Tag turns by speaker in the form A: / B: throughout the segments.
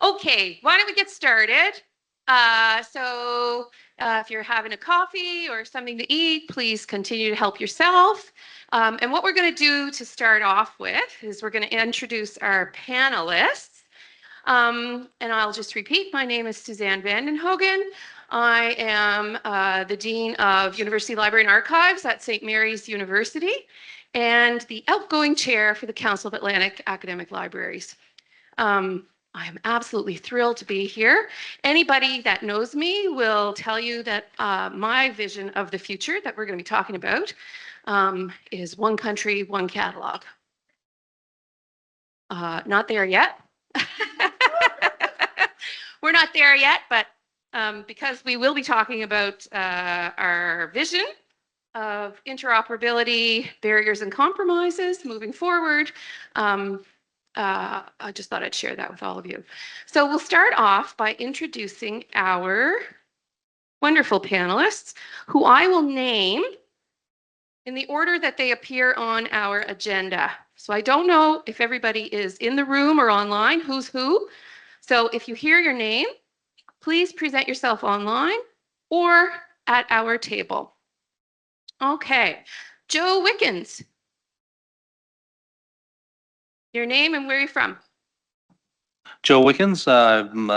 A: Okay, why don't we get started? If you're having a coffee or something to eat, please continue to help yourself. And what we're going to do to start off with is we're going to introduce our panelists. And I'll just repeat, my name is Suzanne Hoogen. I am the Dean of University Library and Archives at St. Mary's University and the outgoing chair for the Council of Atlantic Academic Libraries. I am absolutely thrilled to be here. Anybody that knows me will tell you that my vision of the future that we're going to be talking about is one country, one catalog. Not there yet. We're not there yet, but because we will be talking about our vision of interoperability, barriers and compromises moving forward, I just thought I'd share that with all of you. So we'll start off by introducing our wonderful panelists, who I will name in the order that they appear on our agenda. So I don't know if everybody is in the room or online, who's who. So if you hear your name, please present yourself online or at our table. Okay, Joe Wickens. Your name and where you're from?
B: Joe Wickens. I'm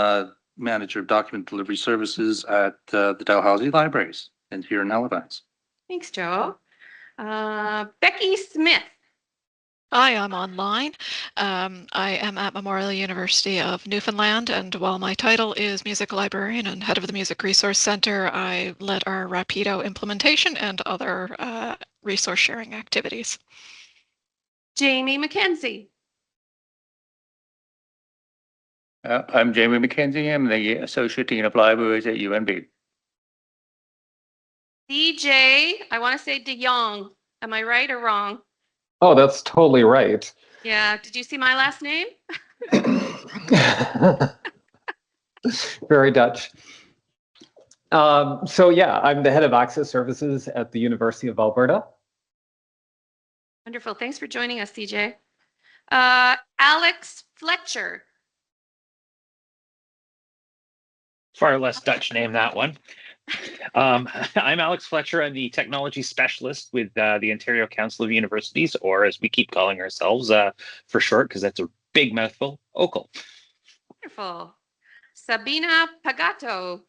B: manager of document delivery services at the Dalhousie Libraries and here in Halifax.
A: Thanks, Joe. Becky Smith.
C: Hi, I'm online. I am at Memorial University of Newfoundland, and while my title is Music Librarian and Head of the Music Resource Center, I led our Rapido implementation and other resource sharing activities.
A: Jamie McKenzie.
D: I'm Jamie McKenzie. I'm the Associate Dean of Libraries at UNB.
A: DJ, I want to say De Jong. Am I right or wrong?
E: Oh, that's totally right.
A: Yeah. Did you see my last name?
E: Very Dutch. So yeah, I'm the head of access services at the University of Alberta.
A: Wonderful. Thanks for joining us, DJ. Alex Fletcher.
F: Far less Dutch name, that one. I'm Alex Fletcher. I'm the technology specialist with the Ontario Council of Universities, or as we keep calling ourselves for short, because that's a big mouthful, OCAL.
A: Wonderful. Sabina Pagato.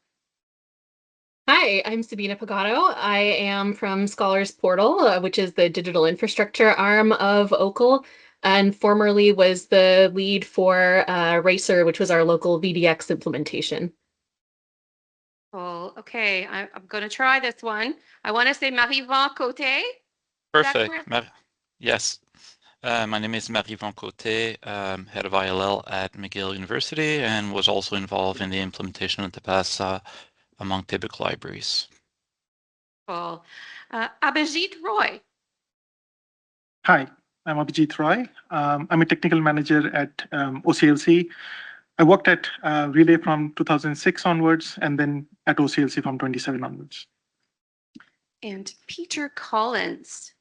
G: Hi, I'm Sabina Pagato. I am from Scholars Portal, which is the digital infrastructure arm of OCAL, and formerly was the lead for Racer, which was our local VDX implementation.
A: Cool. Okay, I'm going to try this one. I want to say Marie-Van Côté.
H: Perfect. Yes. My name is Marie-Van Côté, head of ILL at McGill University, and was also involved in the implementation of the PASA among TIBIC libraries.
A: Cool. Abhijit Roy.
I: Hi, I'm Abhijit Roy. I'm a technical manager at OCLC. I worked at Relay from 2006 onwards, and then at OCLC from 27 onwards.
A: And Peter Collins.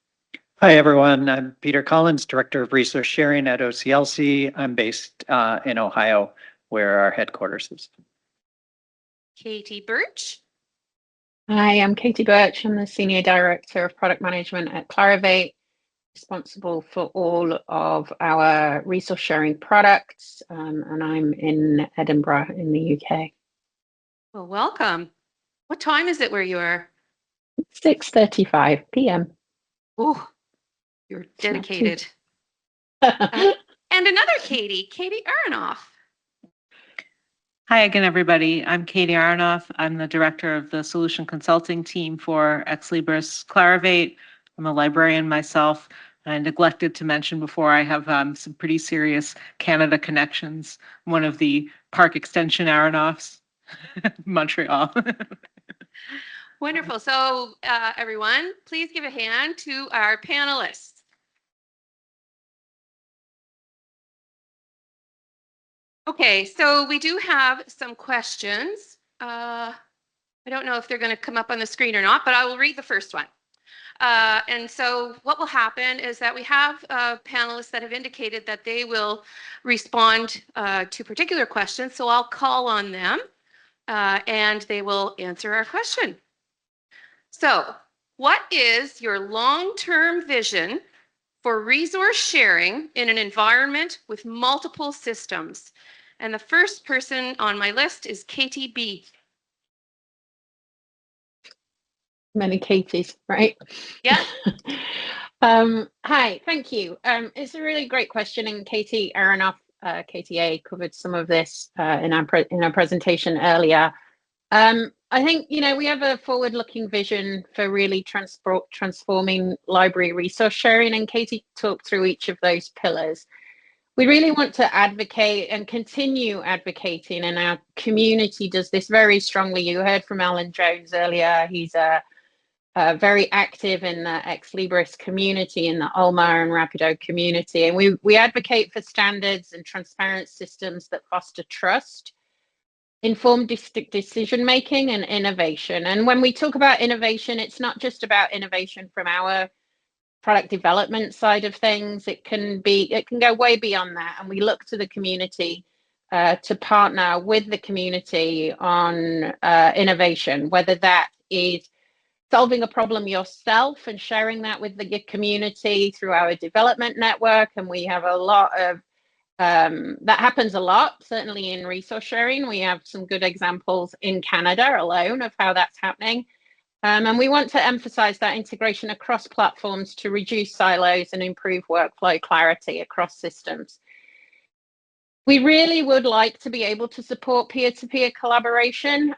J: Hi, everyone. I'm Peter Collins, Director of Resource Sharing at OCLC. I'm based in Ohio, where our headquarters is.
A: Katie Birch.
G: Hi, I'm Katie Birch. I'm the Senior Director of Product Management at Clarivate, responsible for all of our resource sharing products, and I'm in Edinburgh in the UK.
A: Well, welcome. What time is it where you are?
G: 6:35 p.m.
A: Oh, you're dedicated. And another Katie Aronoff.
K: Hi again, everybody. I'm Katie Aronoff. I'm the director of the solution consulting team for Ex Libris Clarivate. I'm a librarian myself. I neglected to mention before, I have some pretty serious Canada connections. One of the Park Extension Aronoffs, Montreal.
A: Wonderful. So everyone, please give a hand to our panelists. Okay, so we do have some questions. I don't know if they're going to come up on the screen or not, but I will read the first one. And so what will happen is that we have panelists that have indicated that they will respond to particular questions. So I'll call on them and they will answer our question. So what is your long-term vision for resource sharing in an environment with multiple systems? And the first person on my list is Katie B.
G: Many Katies, right?
A: Yeah.
G: Hi, thank you. It's a really great question, and Katie Aronoff, KTA, covered some of this in our presentation earlier. I think, you know, we have a forward-looking vision for really transforming library resource sharing, and Katie talked through each of those pillars. We really want to advocate and continue advocating, and our community does this very strongly. You heard from Alan Jones earlier. He's very active in the Ex Libris community, in the ULMA and Rapido community, and we advocate for standards and transparent systems that foster trust, informed decision making, and innovation. And when we talk about innovation, it's not just about innovation from our product development side of things. It can go way beyond that, and we look to the community to partner with the community on innovation, whether that is solving a problem yourself and sharing that with the community through our development network. And we have a lot of that happens a lot, certainly in resource sharing. We have some good examples in Canada alone of how that's happening. And we want to emphasize that integration across platforms to reduce silos and improve workflow clarity across systems. We really would like to be able to support peer-to-peer collaboration.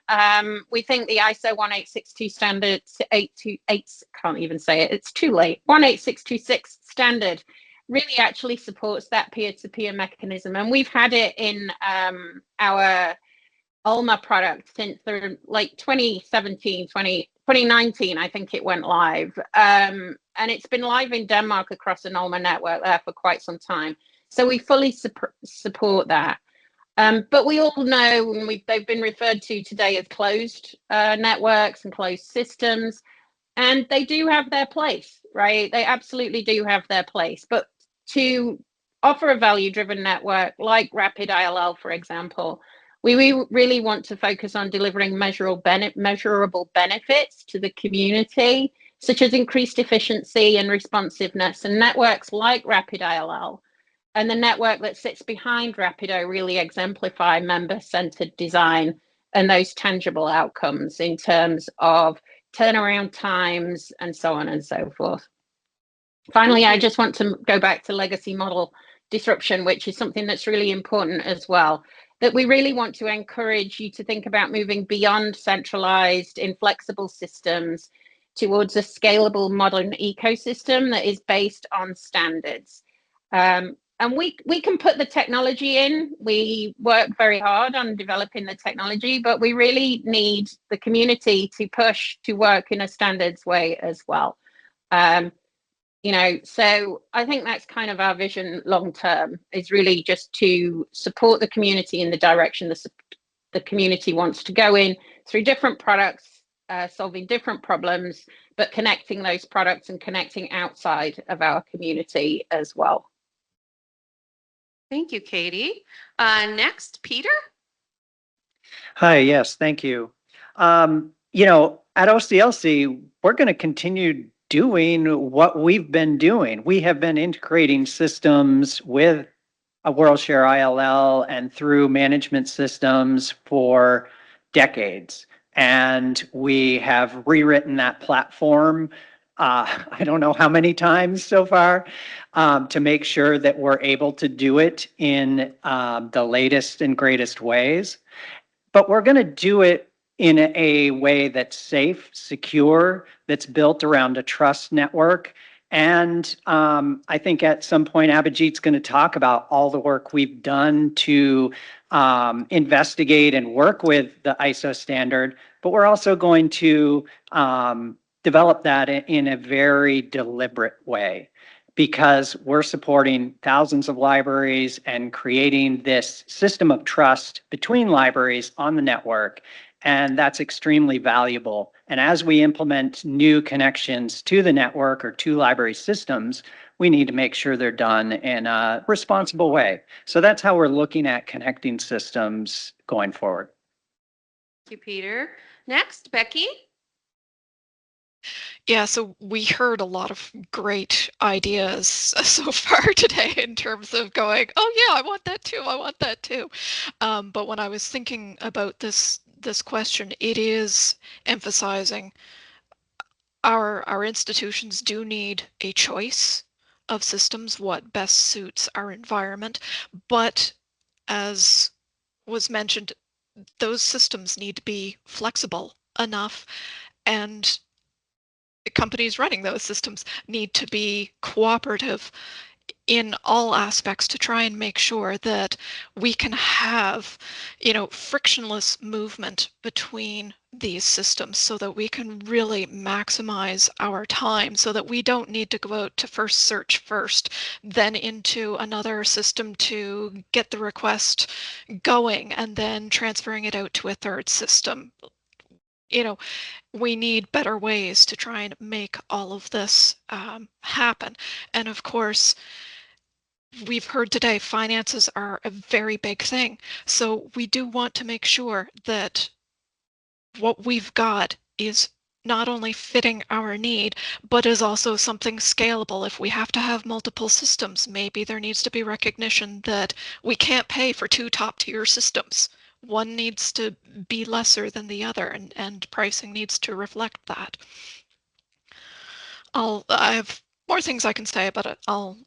G: We think the ISO 18622 standard, 828, can't even say it, it's too late, 18626 standard really actually supports that peer-to-peer mechanism. And we've had it in our ULMA product since like 2019, I think it went live. And it's been live in Denmark across an ULMA network there for quite some time. So we fully support that. But we all know, and they've been referred to today as closed networks and closed systems, and they do have their place, right? They absolutely do have their place. But to offer a value-driven network like Rapid ILL, for example, we really want to focus on delivering measurable benefits to the community, such as increased efficiency and responsiveness. And networks like Rapid ILL and the network that sits behind Rapido really exemplify member-centered design and those tangible outcomes in terms of turnaround times and so on and so forth. Finally, I just want to go back to legacy model disruption, which is something that's really important as well, that we really want to encourage you to think about moving beyond centralized, inflexible systems towards a scalable modern ecosystem that is based on standards. And we can put the technology in. We work very hard on developing the technology, but we really need the community to push to work in a standards way as well. You know, so I think that's kind of our vision long term, is really just to support the community in the direction the community wants to go in through different products, solving different problems, but connecting those products and connecting outside of our community as well.
A: Thank you, Katie. Next, Peter.
J: Hi, yes, thank you. You know, at OCLC, we're going to continue doing what we've been doing. We have been integrating systems with a WorldShare ILL and through management systems for decades. And we have rewritten that platform I don't know how many times so far, to make sure that we're able to do it in the latest and greatest ways. But we're going to do it in a way that's safe, secure, that's built around a trust network. And I think at some point, Abhijit's going to talk about all the work we've done to investigate and work with the ISO standard, but we're also going to develop that in a very deliberate way, because we're supporting thousands of libraries and creating this system of trust between libraries on the network. And that's extremely valuable. And as we implement new connections to the network or to library systems, we need to make sure they're done in a responsible way. So that's how we're looking at connecting systems going forward.
A: Thank you, Peter. Next, Becky.
C: Yeah, so we heard a lot of great ideas so far today in terms of going, oh yeah, I want that too, I want that too. But when I was thinking about this question, it is emphasizing our institutions do need a choice of systems, what best suits our environment. But as was mentioned, those systems need to be flexible enough, and the companies running those systems need to be cooperative in all aspects to try and make sure that we can have, frictionless movement between these systems so that we can really maximize our time, so that we don't need to go out to first search first, then into another system to get the request going, and then transferring it out to a third system. We need better ways to try and make all of this happen. And of course, we've heard today finances are a very big thing. So we do want to make sure that what we've got is not only fitting our need, but is also something scalable. If we have to have multiple systems, maybe there needs to be recognition that we can't pay for two top-tier systems. One needs to be lesser than the other, and pricing needs to reflect that. I have more things I can say, but I'll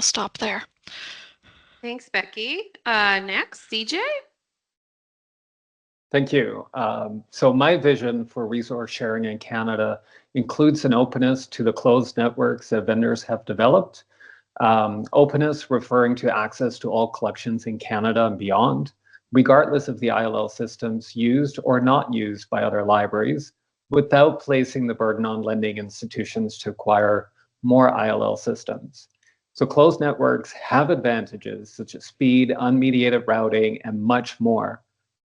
C: stop there.
A: Thanks, Becky. Next, CJ.
E: Thank you. So my vision for resource sharing in Canada includes an openness to the closed networks that vendors have developed. Openness referring to access to all collections in Canada and beyond, regardless of the ILL systems used or not used by other libraries, without placing the burden on lending institutions to acquire more ILL systems. So closed networks have advantages such as speed, unmediated routing, and much more.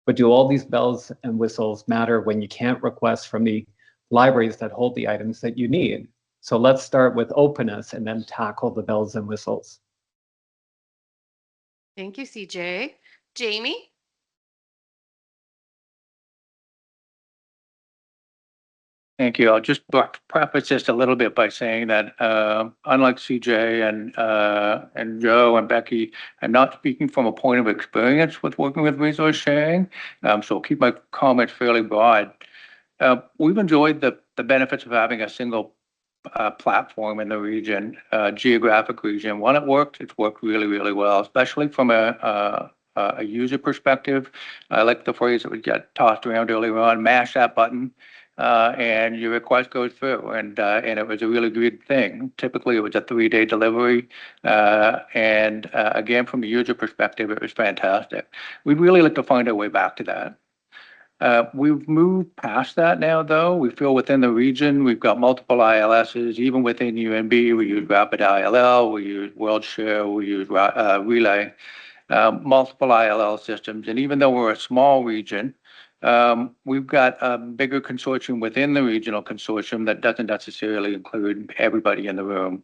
E: But do all these bells and whistles matter when you can't request from the libraries that hold the items that you need? So let's start with openness and then tackle the bells and whistles.
A: Thank you, CJ. Jamie.
D: Thank you. I'll just preface just a little bit by saying that unlike CJ and Joe and Becky, I'm not speaking from a point of experience with working with resource sharing, so I'll keep my comments fairly broad. We've enjoyed the benefits of having a single platform in the region, geographic region. When it worked, it's worked really, really well, especially from a user perspective. I like the phrase that would get tossed around earlier on, mash that button. And your request goes through, and it was a really good thing. Typically, it was a 3-day delivery, and again, from the user perspective, it was fantastic. We'd really like to find our way back to that. We've moved past that now, though. We feel within the region, we've got multiple ILSs. Even within UNB, we use Rapid ILL, we use WorldShare, we use Relay, multiple ILL systems. And even though we're a small region, we've got a bigger consortium within the regional consortium that doesn't necessarily include everybody in the room.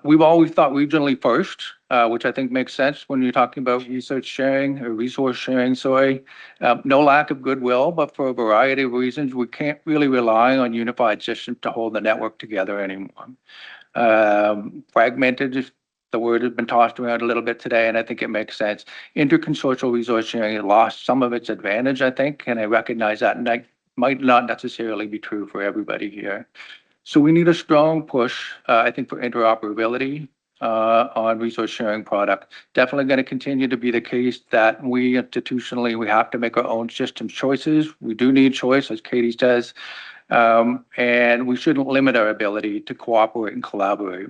D: We've always thought regionally first, which I think makes sense when you're talking about research sharing or resource sharing, sorry. No lack of goodwill, but for a variety of reasons, we can't really rely on unified systems to hold the network together anymore. Fragmented is the word has been tossed around a little bit today, and I think it makes sense. Interconsortial resource sharing has lost some of its advantage, I think, and I recognize that, and that might not necessarily be true for everybody here. So we need a strong push, I think, for interoperability on resource sharing product. Definitely going to continue to be the case that we institutionally, we have to make our own systems choices. We do need choice, as Katie says, and we shouldn't limit our ability to cooperate and collaborate.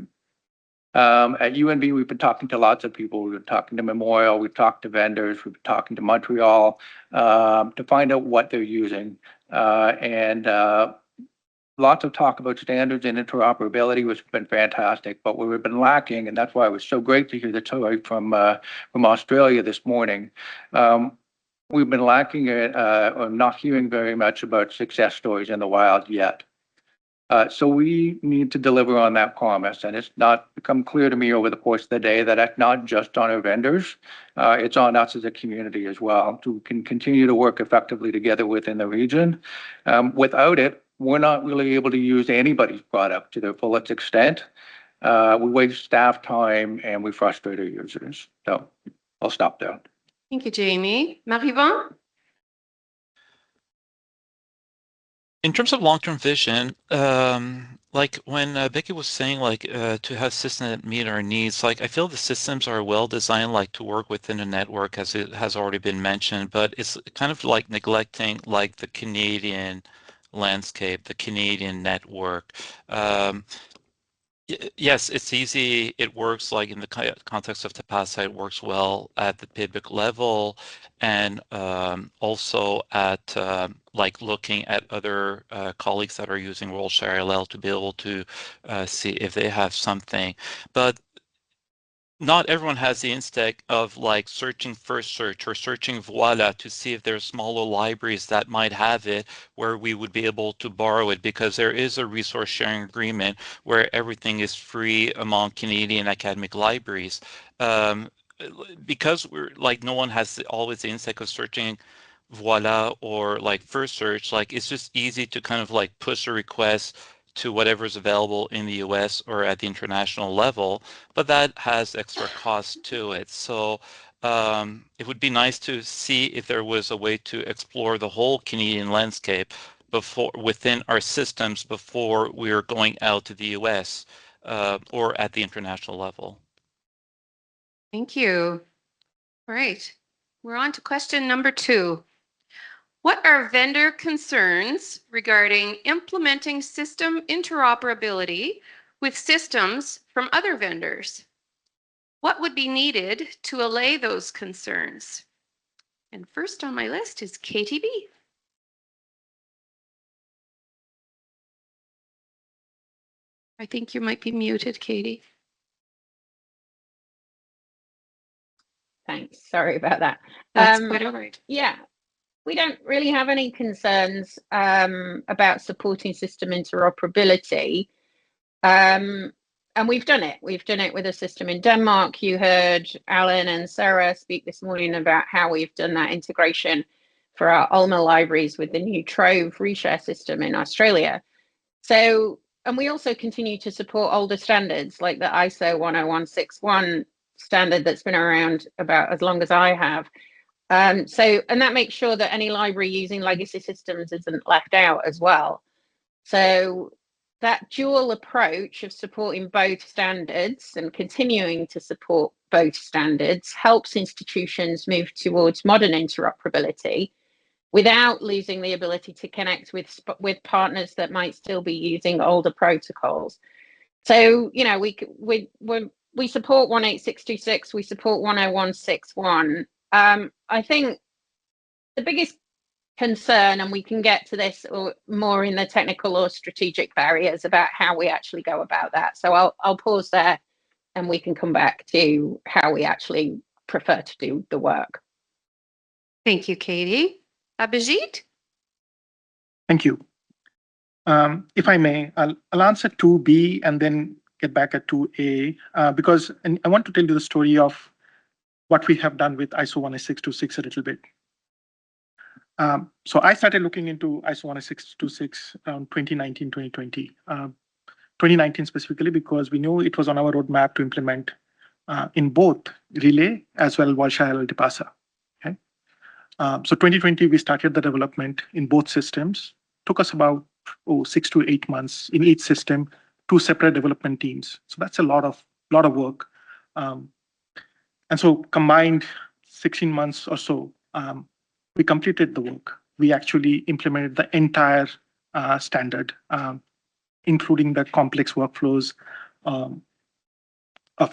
D: At UNB, we've been talking to lots of people. We've been talking to Memorial, we've talked to vendors, we've been talking to Montreal to find out what they're using. And lots of talk about standards and interoperability, which has been fantastic. But what we've been lacking, and that's why it was so great to hear the story from Australia this morning, we've been lacking or not hearing very much about success stories in the wild yet. So we need to deliver on that promise, and it's not become clear to me over the course of the day that it's not just on our vendors, it's on us as a community as well to continue to work effectively together within the region. Without it, we're not really able to use anybody's product to their fullest extent. We waste staff time and we frustrate our users. So I'll stop there.
A: Thank you, Jamie. Marivon?
H: In terms of long-term vision, like when Becky was saying, like to have systems that meet our needs, like I feel the systems are well designed, like to work within a network, as it has already been mentioned, but it's kind of like neglecting like the Canadian landscape, the Canadian network. Yes, it's easy. It works like in the context of TAPASA, it works well at the PIBIC level, and also at like looking at other colleagues that are using World Share LL to be able to see if they have something. But not everyone has the instinct of like searching first search or searching Voila to see if there's smaller libraries that might have it where we would be able to borrow it, because there is a resource sharing agreement where everything is free among Canadian academic libraries. Because we're like no one has always the instinct of searching Voila or like first search, like it's just easy to kind of like push a request to whatever's available in the US or at the international level, but that has extra cost to it. So it would be nice to see if there was a way to explore the whole Canadian landscape before within our systems before we're going out to the US or at the international level.
A: Thank you. All right, we're on to question number 2. What are vendor concerns regarding implementing system interoperability with systems from other vendors? What would be needed to allay those concerns? And first on my list is KTB. I think you might be muted, Katie.
L: Thanks. Sorry about that.
A: That's quite all right.
L: Yeah, we don't really have any concerns about supporting system interoperability. And we've done it. We've done it with a system in Denmark. You heard Alan and Sarah speak this morning about how we've done that integration for our ULMA libraries with the new Trove reshare system in Australia. So, and we also continue to support older standards like the ISO 10161 standard that's been around about as long as I have. And that makes sure that any library using legacy systems isn't left out as well. So that dual approach of supporting both standards and continuing to support both standards helps institutions move towards modern interoperability without losing the ability to connect with partners that might still be using older protocols. So, you know, we support 18626, we support 10161. I think the biggest concern, and we can get to this more in the technical or strategic barriers about how we actually go about that. So I'll pause there and we can come back to how we actually prefer to do the work.
A: Thank you, Katie. Abhijit?
I: Thank you. If I may, I'll answer 2B and then get back at 2A because I want to tell you the story of what we have done with ISO 18626 a little bit. So I started looking into ISO 18626 around 2019, 2020. 2019 specifically because we knew it was on our roadmap to implement in both Relay as well as World Share LL TAPASA. Okay. So 2020, we started the development in both systems. Took us about 6 to 8 months in each system, 2 separate development teams. So that's a lot of work. And so combined 16 months or so, we completed the work. We actually implemented the entire standard, including the complex workflows of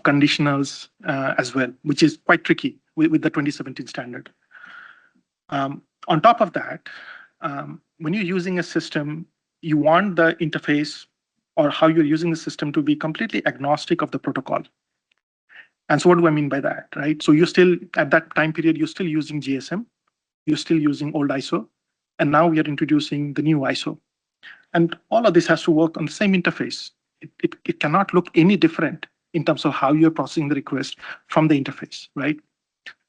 I: conditionals as well, which is quite tricky with the 2017 standard. On top of that, when you're using a system, you want the interface or how you're using the system to be completely agnostic of the protocol. And so what do I mean by that, right? So you're still, at that time period, you're still using GSM. you're still using old ISO, and now we are introducing the new ISO. And all of this has to work on the same interface. It cannot look any different in terms of how you're processing the request from the interface, right?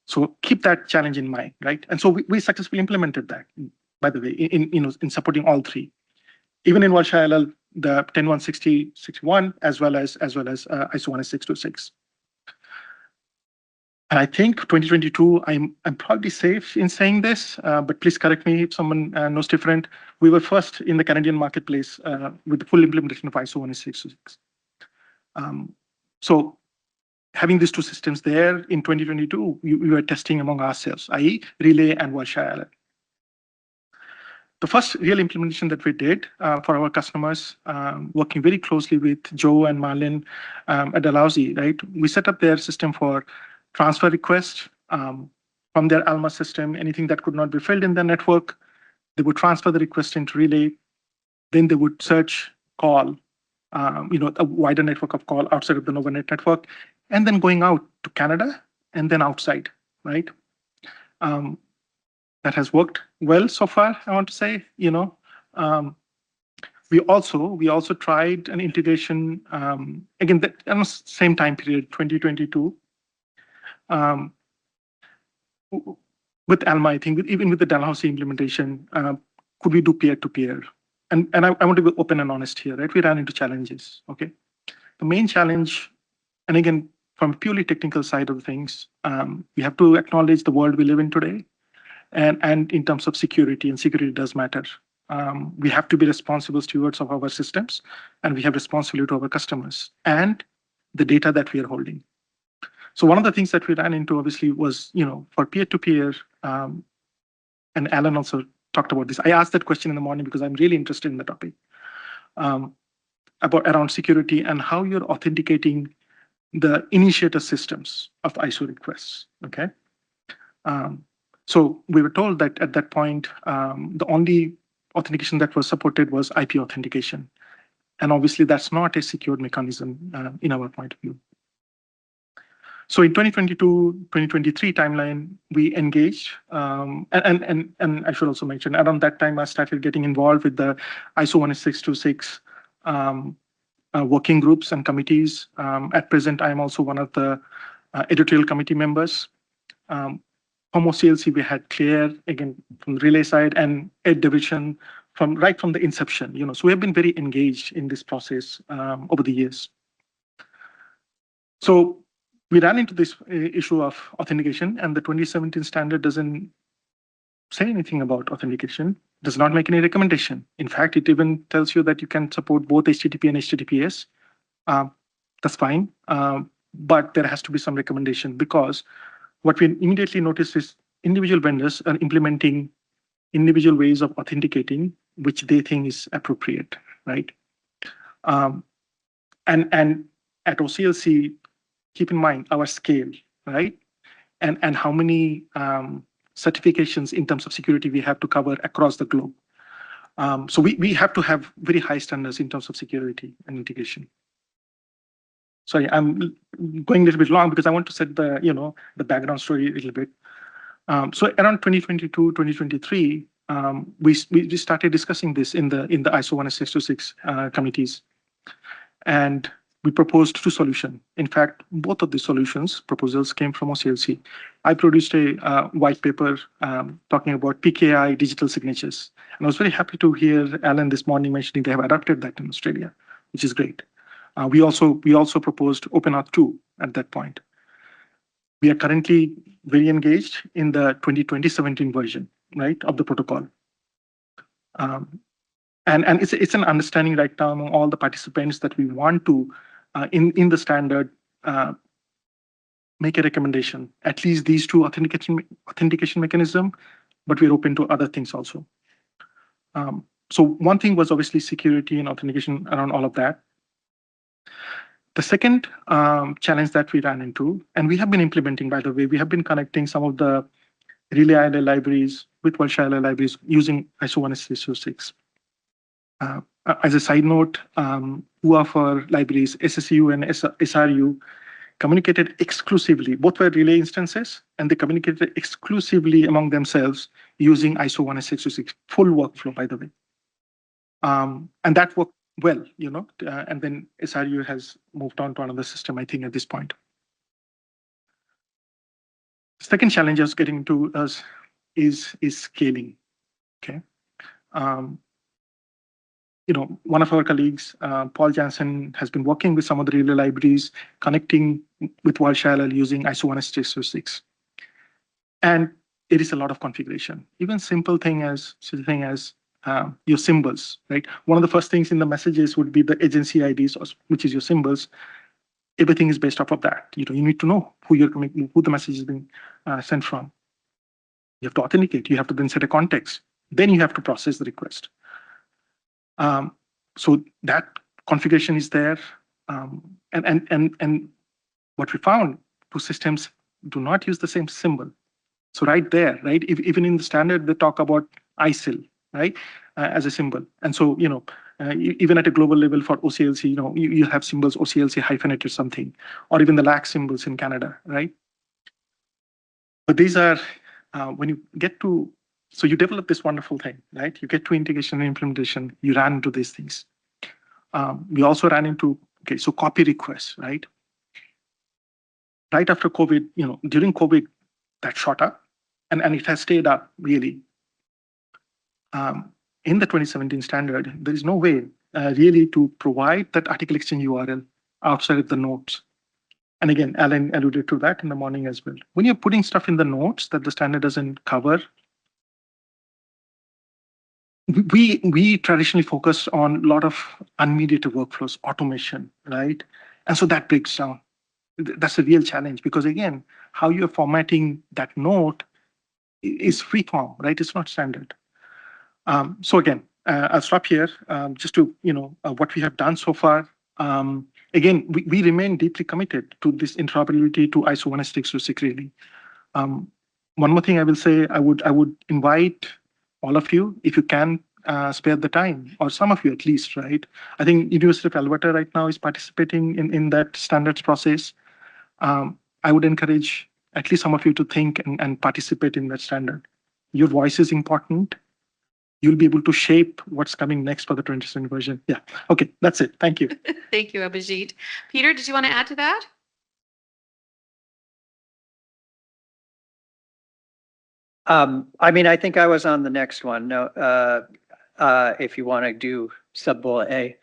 I: So keep that challenge in mind, right? And so we successfully implemented that, by the way, in supporting all three. Even in Walsha LL, the 10.160.61 as well as ISO 162.6. And I think 2022, I'm probably safe in saying this, but please correct me if someone knows different. We were first in the Canadian marketplace with the full implementation of ISO 162.6. So having these two systems there in 2022, we were testing among ourselves, i.e. Relay and Walsha LL. The first real implementation that we did for our customers, working very closely with Joe and Marlin at Dalhousie, right? We set up their system for transfer requests from their Alma system, anything that could not be filled in the network, they would transfer the request into Relay, then they would search CAAL, a wider network of CAAL outside of the Novanet network, and then going out to Canada and then outside, right? That has worked well so far, I want to say, We also tried an integration, again, that almost same time period, 2022, with Alma, I think, even with the Dalhousie implementation, could we do peer-to-peer? And I want to be open and honest here, right? We ran into challenges, okay? The main challenge, and again, from a purely technical side of things, we have to acknowledge the world we live in today. And in terms of security, and security does matter. We have to be responsible stewards of our systems, and we have responsibility to our customers and the data that we are holding. So one of the things that we ran into, obviously, was, for peer-to-peer, and Alan also talked about this. I asked that question in the morning because I'm really interested in the topic, around security and how you're authenticating the initiator systems of ISO requests, okay? So we were told that at that point, the only authentication that was supported was IP authentication. And obviously that's not a secured mechanism in our point of view. So in 2022-2023 timeline, we engaged, and I should also mention, around that time I started getting involved with the ISO 162.6 working groups and committees. At present, I am also one of the editorial committee members. From OCLC, we had Claire, again, from the Relay side, and Ed Division right from the inception. So we have been very engaged in this process over the years. So we ran into this issue of authentication, and the 2017 standard doesn't say anything about authentication, does not make any recommendation. In fact, it even tells you that you can support both HTTP and HTTPS. That's fine, but there has to be some recommendation, because what we immediately notice is individual vendors are implementing individual ways of authenticating, which they think is appropriate, right? And at OCLC, keep in mind our scale, right? And how many certifications in terms of security we have to cover across the globe. So we have to have very high standards in terms of security and integration. Sorry, I'm going a little bit long because I want to set the the background story a little bit. So around 2022, 2023, we started discussing this in the ISO 162.6 committees, and we proposed two solutions. In fact, both of the solutions proposals came from OCLC. I produced a white paper talking about PKI digital signatures, and I was very happy to hear Alan this morning mentioning they have adopted that in Australia, which is great. We also proposed OpenAuth 2 at that point. We are currently very engaged in the 2017 version, right, of the protocol. And it's an understanding right now among all the participants that we want to, in the standard, make a recommendation, at least these two authentication mechanism, but we're open to other things also. So one thing was obviously security and authentication around all of that. The second challenge that we ran into, and we have been implementing, by the way, we have been connecting some of the Relay ILL libraries with Walsha LL libraries using ISO 162.6. As a side note, two of our libraries, SSU and SRU, communicated exclusively. Both were relay instances, and they communicated exclusively among themselves using ISO 19626, full workflow, by the way. And that worked well, and then SRU has moved on to another system, I think, at this point. Second challenge I was getting to is scaling. Okay. One of our colleagues, Paul Jansen, has been working with some of the relay libraries, connecting with WildShell using ISO 19626. And it is a lot of configuration. Even simple thing as your symbols, right? One of the first things in the messages would be the agency IDs, which is your symbols. Everything is based off of that. You need to know who the message is being sent from. You have to authenticate. You have to then set a context. Then you have to process the request. So that configuration is there. And what we found, two systems do not use the same symbol. So right there, right, even in the standard, they talk about ISIL, right, as a symbol. And so, even at a global level for OCLC, you have symbols OCLC hyphenated something, or even the LAC symbols in Canada, right? But these are, when you get to, so you develop this wonderful thing, right? You get to integration and implementation, you ran into these things. We also ran into, so copy requests, right? Right after COVID, during COVID, that shot up, and it has stayed up, really. In the 2017 standard, there is no way really to provide that article exchange URL outside of the notes. And again, Alan alluded to that in the morning as well. When you're putting stuff in the notes that the standard doesn't cover, we traditionally focus on a lot of unmediated workflows, automation, right? And so that breaks down. That's a real challenge because, again, how you're formatting that note is free form, right? It's not standard. So again, I'll stop here just to, what we have done so far. Again, we remain deeply committed to this interoperability to ISO 19626 really. One more thing I will say, I would invite all of you, if you can spare the time, or some of you at least, right? I think University of Alberta right now is participating in that standards process. I would encourage at least some of you to think and participate in that standard. Your voice is important. You'll be able to shape what's coming next for the 20th version. Yeah. Okay, that's it. Thank you.
A: Thank you, Abhijit. Peter, did you want to add to that?
J: I think I was on the next one. No, if you want to do sub-bullet A.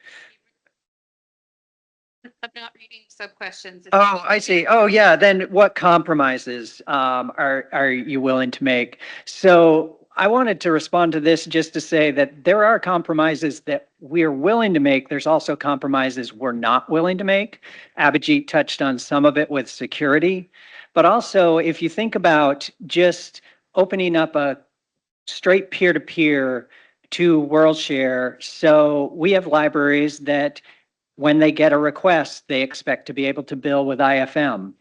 A: I'm not reading sub-questions.
J: Oh, I see. Oh, yeah. Then what compromises are you willing to make? So I wanted to respond to this just to say that there are compromises that we're willing to make. There's also compromises we're not willing to make. Abhijit touched on some of it with security. But also, if you think about just opening up a straight peer-to-peer to WorldShare, so we have libraries that when they get a request, they expect to be able to bill with IFM.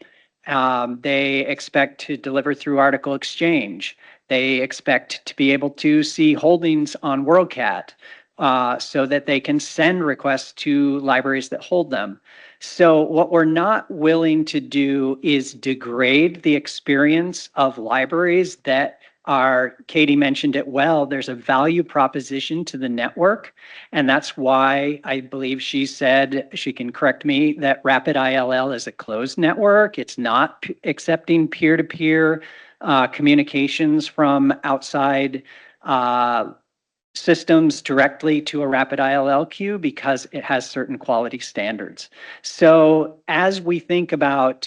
J: They expect to deliver through article exchange. They expect to be able to see holdings on WorldCat so that they can send requests to libraries that hold them. So what we're not willing to do is degrade the experience of libraries that are, Katie mentioned it well, there's a value proposition to the network. And that's why I believe she said, she can correct me, that Rapid ILL is a closed network. It's not accepting peer-to-peer communications from outside systems directly to a Rapid ILL queue because it has certain quality standards. So as we think about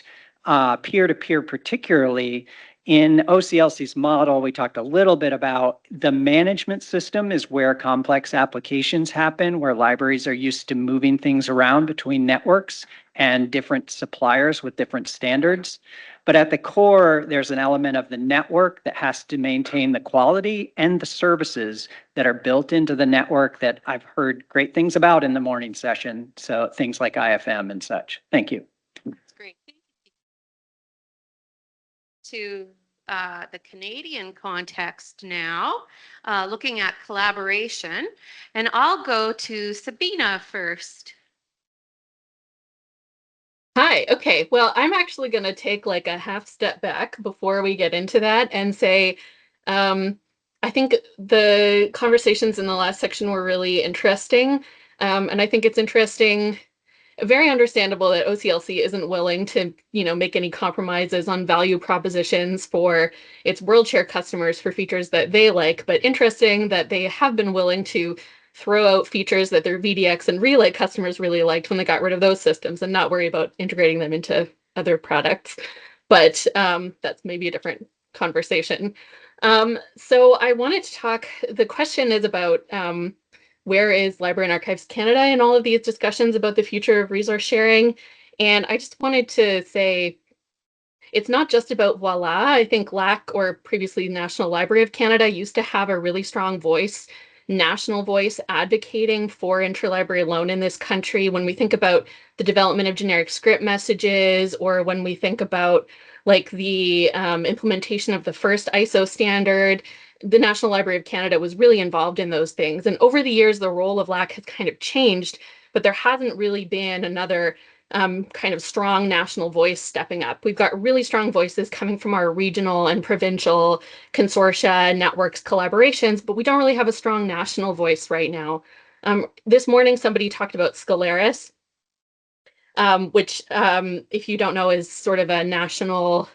J: peer-to-peer particularly, in OCLC's model, we talked a little bit about the management system is where complex applications happen, where libraries are used to moving things around between networks and different suppliers with different standards. But at the core, there's an element of the network that has to maintain the quality and the services that are built into the network that I've heard great things about in the morning session. So things like IFM and such. Thank you.
A: That's great. To the Canadian context now, looking at collaboration, and I'll go to Sabina first.
G: Hi. Okay. Well, I'm actually going to take like a half step back before we get into that and say, I think the conversations in the last section were really interesting. And I think it's interesting, very understandable that OCLC isn't willing to, make any compromises on value propositions for its WorldShare customers for features that they like, but interesting that they have been willing to throw out features that their VDX and Relay customers really liked when they got rid of those systems and not worry about integrating them into other products. But that's maybe a different conversation. So I wanted to talk, the question is about where is Library and Archives Canada in all of these discussions about the future of resource sharing? And I just wanted to say, it's not just about Voila. I think LAC, or previously National Library of Canada, used to have a really strong voice, national voice, advocating for interlibrary loan in this country. When we think about the development of generic script messages, or when we think about like the implementation of the first ISO standard, the National Library of Canada was really involved in those things. And over the years, the role of LAC has kind of changed, but there hasn't really been another kind of strong national voice stepping up. We've got really strong voices coming from our regional and provincial consortia, networks, collaborations, but we don't really have a strong national voice right now. This morning, somebody talked about Scalaris, which, if you don't know, is sort of a national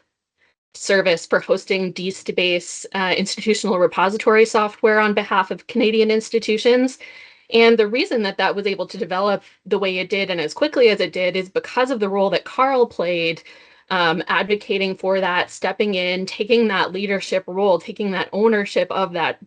G: service for hosting DSTBase institutional repository software on behalf of Canadian institutions. And the reason that that was able to develop the way it did and as quickly as it did is because of the role that CAAL played, advocating for that, stepping in, taking that leadership role, taking that ownership of that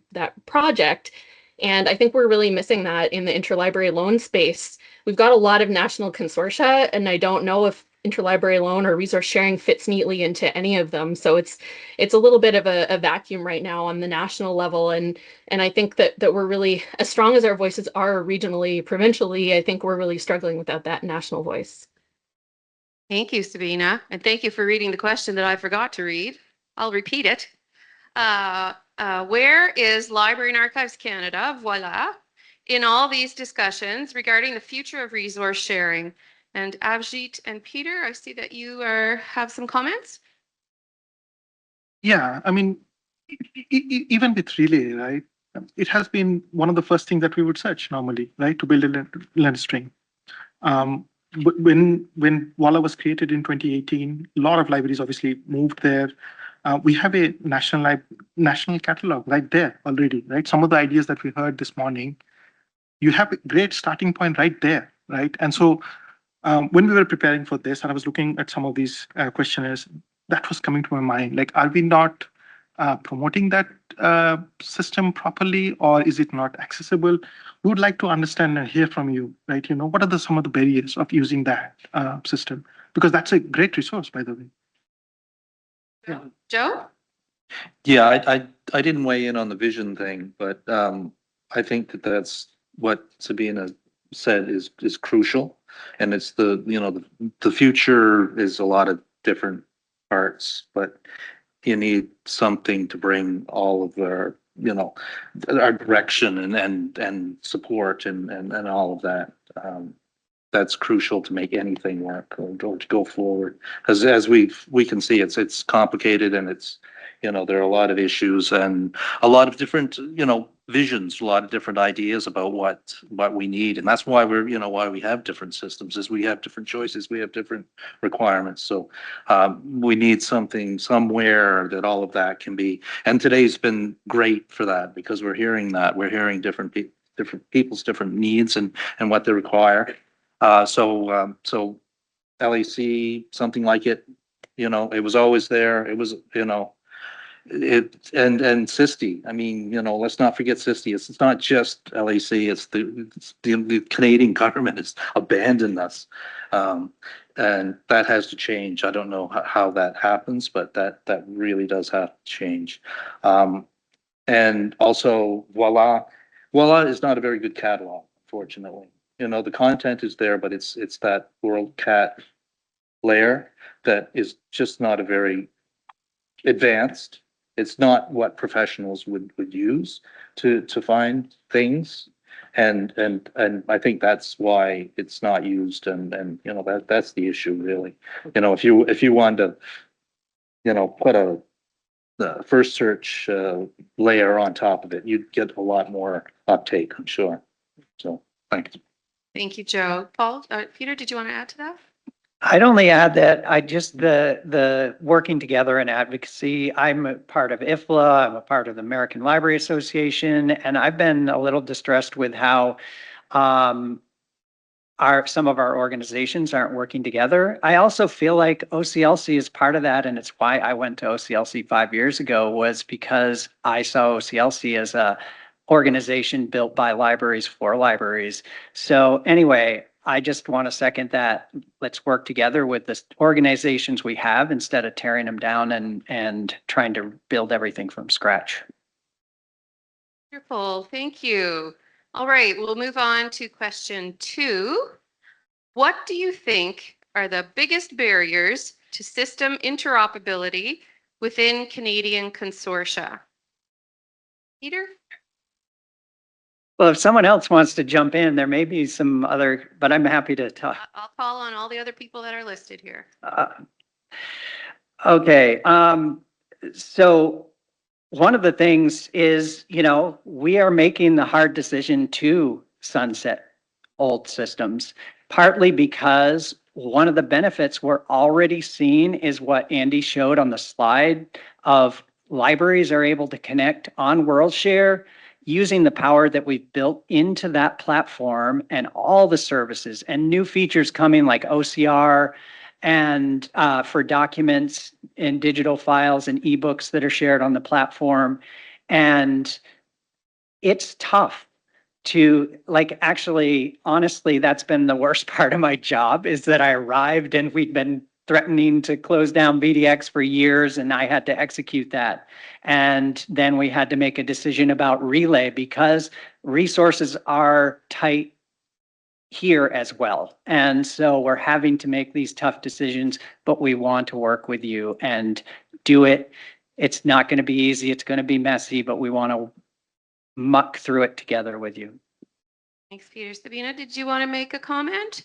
G: project. And I think we're really missing that in the interlibrary loan space. We've got a lot of national consortia, and I don't know if interlibrary loan or resource sharing fits neatly into any of them. So it's a little bit of a vacuum right now on the national level. And I think that we're really, as strong as our voices are regionally, provincially, I think we're really struggling without that national voice.
A: Thank you, Sabina. And thank you for reading the question that I forgot to read. I'll repeat it. Where is Library and Archives Canada, Voila, in all these discussions regarding the future of resource sharing? And Avjit and Peter, I see that you have some comments.
I: Yeah, I mean, even with Relay, right? It has been one of the first things that we would search normally, right, to build a lens string. But when Voila was created in 2018, a lot of libraries obviously moved there. We have a national catalog right there already, right? Some of the ideas that we heard this morning, you have a great starting point right there, right? And so when we were preparing for this, and I was looking at some of these questionnaires, that was coming to my mind. Like, are we not promoting that system properly, or is it not accessible? We would like to understand and hear from you, right? What are some of the barriers of using that system? Because that's a great resource, by the way.
A: Yeah. Joe?
B: Yeah, I didn't weigh in on the vision thing, but I think that's what Sabina said is crucial, and it's the future is a lot of different parts, but you need something to bring all of our direction and support and all of that. That's crucial to make anything work or to go forward. As we can see, it's complicated, and it's there are a lot of issues and a lot of different visions, a lot of different ideas about what we need, and that's why why we have different systems, is we have different choices, we have different requirements. So we need something somewhere that all of that can be. And today's been great for that, because we're hearing different people's different needs and what they require. So LAC, something like it, it was always there. It was, and SISTE. I mean, let's not forget SISTE. It's not just LAC. It's the Canadian government has abandoned us, and that has to change. I don't know how that happens, but that really does have to change. And also, Voila is not a very good catalog, unfortunately. The content is there, but it's that WorldCat layer that is just not a very advanced. It's not what professionals would use to find things. And I think that's why it's not used, and you know, that's the issue really. You know, if you wanted to, you know, put the first search layer on top of it, you'd get a lot more uptake, I'm sure. So, thanks.
A: Thank you, Joe. Paul, Peter, did you want to add to that?
J: I'd only add that I just the working together and advocacy. I'm a part of IFLA. I'm a part of the American Library Association, and I've been a little distressed with how some of our organizations aren't working together. I also feel like OCLC is part of that, and it's why I went to OCLC 5 years ago, was because I saw OCLC as a organization built by libraries for libraries. So anyway, I just want to second that. Let's work together with the organizations we have instead of tearing them down and trying to build everything from scratch.
A: Wonderful, thank you. All right, we'll move on to question 2. What do you think are the biggest barriers to system interoperability within Canadian consortia? Peter?
J: Well, if someone else wants to jump in, there may be some other, but I'm happy to talk.
A: I'll call on all the other people that are listed here.
J: Okay, so one of the things is, you know, we are making the hard decision to sunset old systems, partly because one of the benefits we're already seeing is what Andy showed on the slide of libraries are able to connect on WorldShare using the power that we've built into that platform and all the services and new features coming like OCR and for documents and digital files and ebooks that are shared on the platform. And it's tough to, like, actually, honestly, that's been the worst part of my job, is that I arrived and we'd been threatening to close down BDX for years, and I had to execute that. And then we had to make a decision about Relay because resources are tight here as well. And so we're having to make these tough decisions, but we want to work with you and do it. It's not going to be easy. It's going to be messy, but we want to muck through it together with you.
A: Thanks, Peter. Sabina, did you want to make a comment?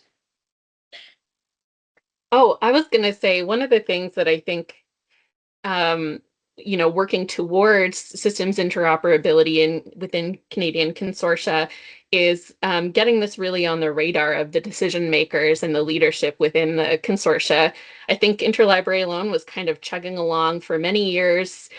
G: Oh, I was going to say one of the things that I think, you know, working towards systems interoperability within Canadian consortia is getting this really on the radar of the decision makers and the leadership within the consortia. I think Interlibrary alone was kind of chugging along for many years,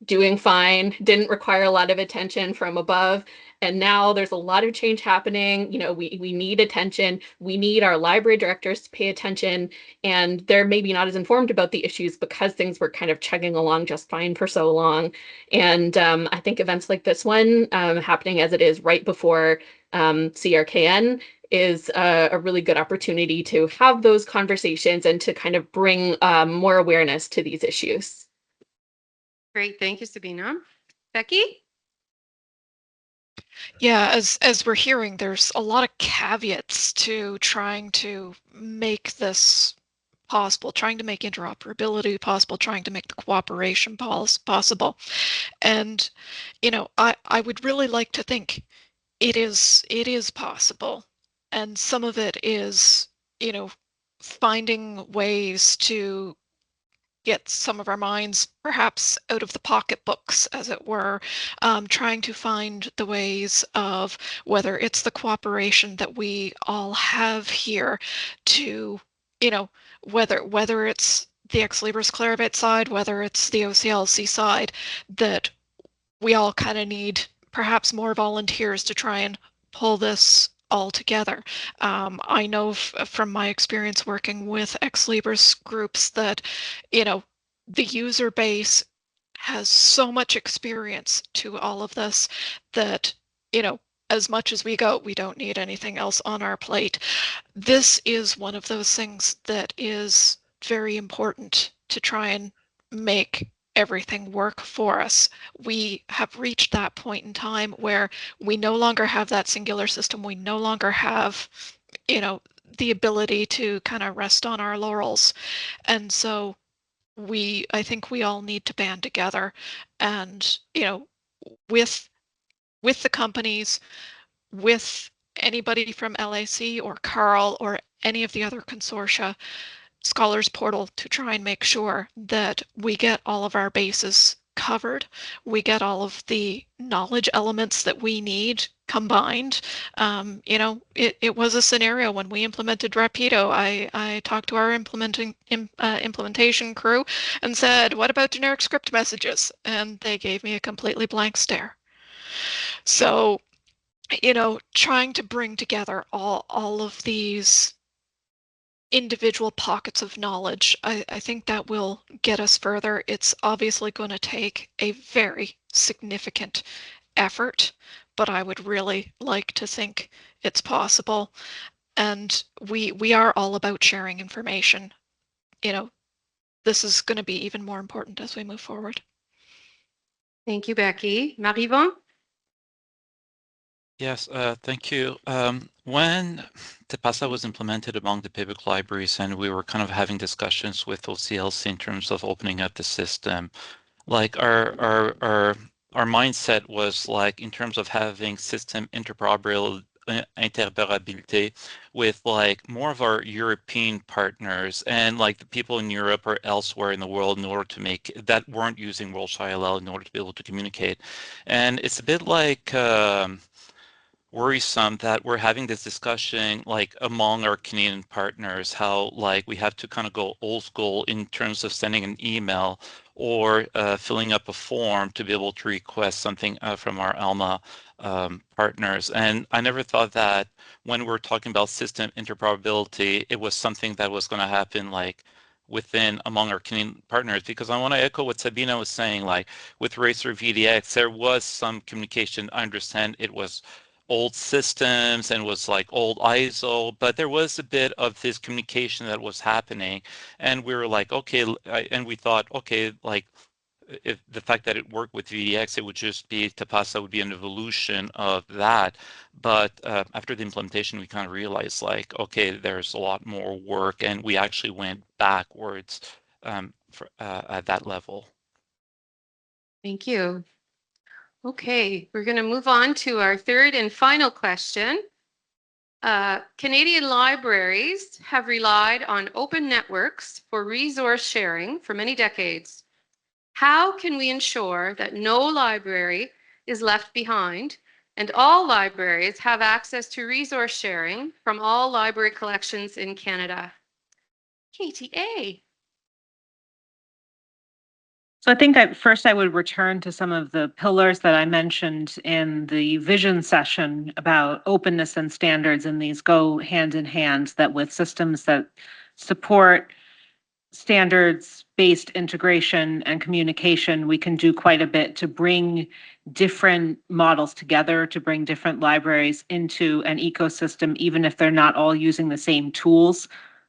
G: doing fine, didn't require a lot of attention from above. And now there's a lot of change happening. You know, we need attention. We need our library directors to pay attention. And they're maybe not as informed about the issues because things were kind of chugging along just fine for so long. And I think events like this one, happening as it is right before CRKN, is a really good opportunity to have those conversations and to kind of bring more awareness to these issues.
A: Great, thank you, Sabina. Becky?
C: Yeah, as we're hearing, there's a lot of caveats to trying to make this possible, trying to make interoperability possible, trying to make the cooperation possible. And, you know, I would really like to think it is possible. And some of it is, you know, finding ways to get some of our minds perhaps out of the pocketbooks, as it were, trying to find the ways of whether it's the cooperation that we all have here to, you know, whether it's the Ex Libris Clarivate side, whether it's the OCLC side, that we all kind of need perhaps more volunteers to try and pull this all together. I know from my experience working with Ex Libris groups that, you know, the user base has so much experience to all of this that, you know, as much as we go, we don't need anything else on our plate. This is one of those things that is very important to try and make everything work for us. We have reached that point in time where we no longer have that singular system. We no longer have, you know, the ability to kind of rest on our laurels. And so I think we all need to band together and, you know, with the companies, with anybody from LAC or CAAL or any of the other consortia, Scholars Portal, to try and make sure that we get all of our bases covered. We get all of the knowledge elements that we need combined. It was a scenario when we implemented Rapido. I talked to our implementation crew and said, what about generic script messages? And they gave me a completely blank stare. So, trying to bring together all of these individual pockets of knowledge, I think that will get us further. It's obviously going to take a very significant effort, but I would really like to think it's possible. And we are all about sharing information. This is going to be even more important as we move forward.
A: Thank you, Becky. Marivon?
H: Yes, thank you. When TPASA was implemented among the public libraries and we were kind of having discussions with OCLC in terms of opening up the system, like our mindset was like in terms of having system interoperability with like more of our European partners and like the people in Europe or elsewhere in the world in order to make that weren't using WorldSci-LL in order to be able to communicate. And it's a bit like worrisome that we're having this discussion like among our Canadian partners, how like we have to kind of go old school in terms of sending an email or filling up a form to be able to request something from our ALMA partners. And I never thought that when we're talking about system interoperability, it was something that was going to happen like among our Canadian partners, because I want to echo what Sabina was saying, like with Racer VDX, there was some communication. I understand it was old systems and was like old ISO, but there was a bit of this communication that was happening, and we were like, okay, and we thought, okay, like if the fact that it worked with VDX, it would just be TPASA would be an evolution of that. But after the implementation, we kind of realized like, okay, there's a lot more work, and we actually went backwards at that level.
A: Thank you. Okay, we're going to move on to our third and final question. Canadian libraries have relied on open networks for resource sharing for many decades. How can we ensure that no library is left behind and all libraries have access to resource sharing from all library collections in Canada? KTA.
K: So I think first I would return to some of the pillars that I mentioned in the vision session about openness and standards, and these go hand in hand, that with systems that support standards-based integration and communication, we can do quite a bit to bring different models together, to bring different libraries into an ecosystem, even if they're not all using the same tools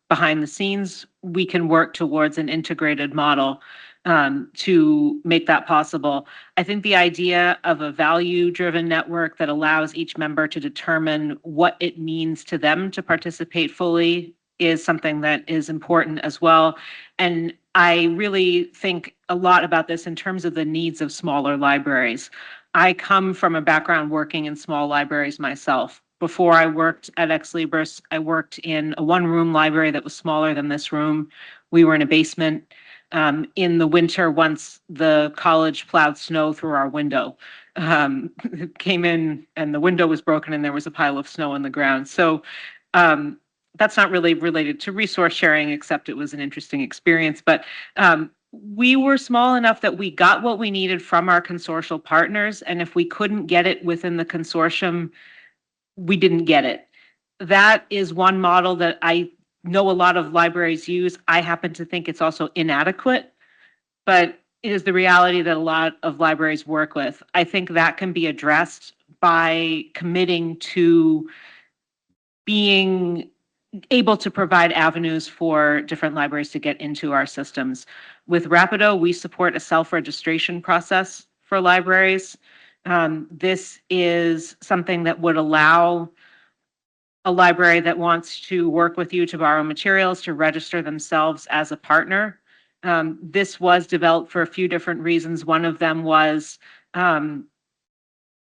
K: behind the scenes. We can work towards an integrated model to make that possible. I think the idea of a value-driven network that allows each member to determine what it means to them to participate fully is something that is important as well. And I really think a lot about this in terms of the needs of smaller libraries. I come from a background working in small libraries myself. Before I worked at Ex Libris, I worked in a one-room library that was smaller than this room. We were in a basement. In the winter, once the college plowed snow through our window, came in and the window was broken and there was a pile of snow on the ground. So that's not really related to resource sharing, except it was an interesting experience. But we were small enough that we got what we needed from our consortial partners. And if we couldn't get it within the consortium, we didn't get it. That is one model that I know a lot of libraries use. I happen to think it's also inadequate, but it is the reality that a lot of libraries work with. I think that can be addressed by committing to being able to provide avenues for different libraries to get into our systems. With Rapido, we support a self-registration process for libraries. This is something that would allow a library that wants to work with you to borrow materials to register themselves as a partner. This was developed for a few different reasons. One of them was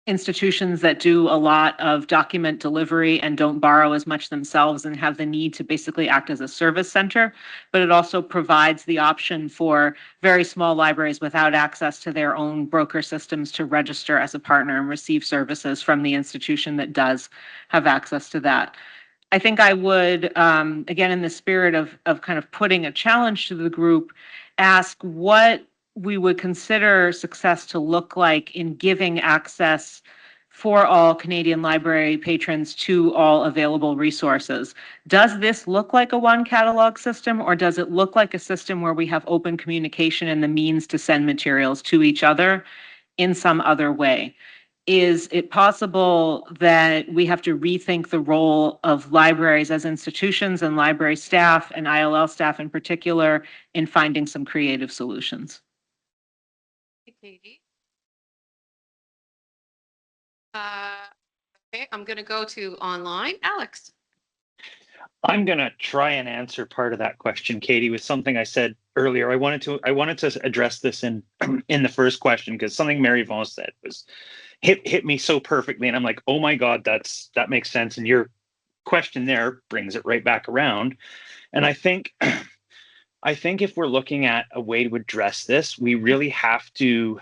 K: institutions that do a lot of document delivery and don't borrow as much themselves and have the need to basically act as a service center. But it also provides the option for very small libraries without access to their own broker systems to register as a partner and receive services from the institution that does have access to that. I think I would, again, in the spirit of kind of putting a challenge to the group, ask what we would consider success to look like in giving access for all Canadian library patrons to all available resources. Does this look like a one catalog system, or does it look like a system where we have open communication and the means to send materials to each other in some other way? Is it possible that we have to rethink the role of libraries as institutions and library staff and ILL staff in particular in finding some creative solutions?
A: Katie. Okay, I'm going to go to online. Alex.
F: I'm going to try and answer part of that question, Katie, with something I said earlier. I wanted to address this in in the first question, because something Mary Vaughan said was hit me so perfectly, and I'm like, oh my God, that makes sense. And your question there brings it right back around. And I think if we're looking at a way to address this, we really have to